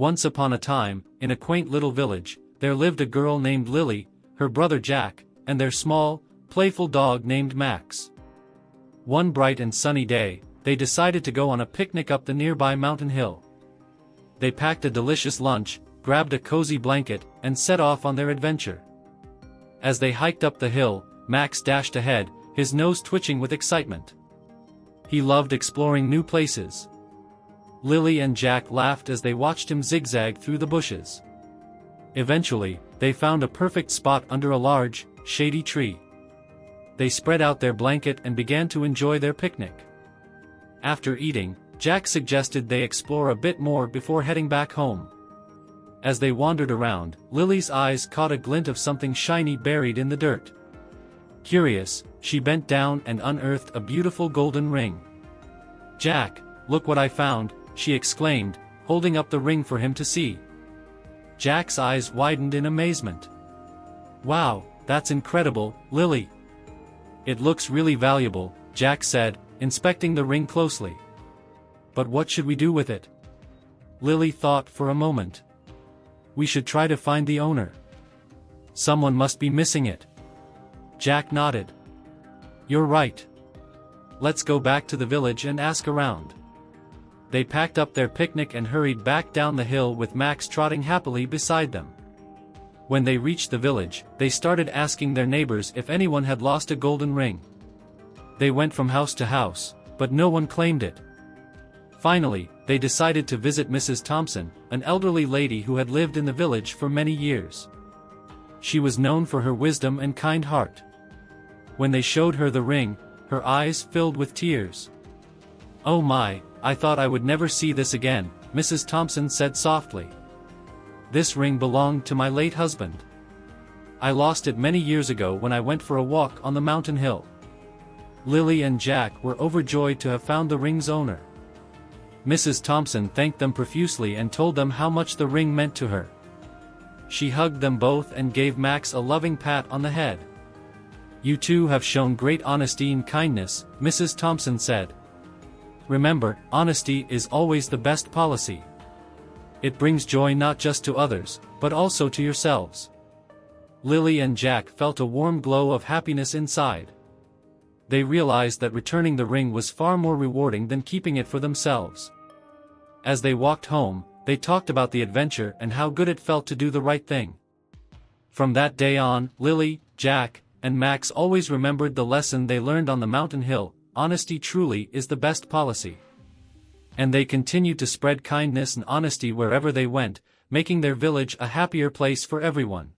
Once upon a time, in a quaint little village, there lived a girl named Lily, her brother Jack, and their small, playful dog named Max. One bright and sunny day, they decided to go on a picnic up the nearby mountain hill. They packed a delicious lunch, grabbed a cozy blanket, and set off on their adventure. As they hiked up the hill, Max dashed ahead, his nose twitching with excitement. He loved exploring new places. Lily and Jack laughed as they watched him zigzag through the bushes. Eventually, they found a perfect spot under a large, shady tree. They spread out their blanket and began to enjoy their picnic. After eating, Jack suggested they explore a bit more before heading back home. As they wandered around, Lily's eyes caught a glint of something shiny buried in the dirt. Curious, she bent down and unearthed a beautiful golden ring. "Jack, look what I found," she exclaimed, holding up the ring for him to see. Jack's eyes widened in amazement. "Wow, that's incredible, Lily." "It looks really valuable," Jack said, inspecting the ring closely. "But what should we do with it?" Lily thought for a moment. "We should try to find the owner. Someone must be missing it." Jack nodded. "You're right. Let's go back to the village and ask around." They packed up their picnic and hurried back down the hill with Max trotting happily beside them. When they reached the village, they started asking their neighbors if anyone had lost a golden ring. They went from house to house, but no one claimed it. Finally, they decided to visit Mrs. Thompson, an elderly lady who had lived in the village for many years. She was known for her wisdom and kind heart. When they showed her the ring, her eyes filled with tears. "Oh my, I thought I would never see this again," Mrs. Thompson said softly. "This ring belonged to my late husband. I lost it many years ago when I went for a walk on the mountain hill." Lily and Jack were overjoyed to have found the ring's owner. Mrs. Thompson thanked them profusely and told them how much the ring meant to her. She hugged them both and gave Max a loving pat on the head. "You two have shown great honesty and kindness," Mrs. Thompson said. "Remember, honesty is always the best policy. It brings joy not just to others, but also to yourselves." Lily and Jack felt a warm glow of happiness inside. They realized that returning the ring was far more rewarding than keeping it for themselves. As they walked home, they talked about the adventure and how good it felt to do the right thing. From that day on, Lily, Jack, and Max always remembered the lesson they learned on the mountain hill: honesty truly is the best policy. And they continued to spread kindness and honesty wherever they went, making their village a happier place for everyone.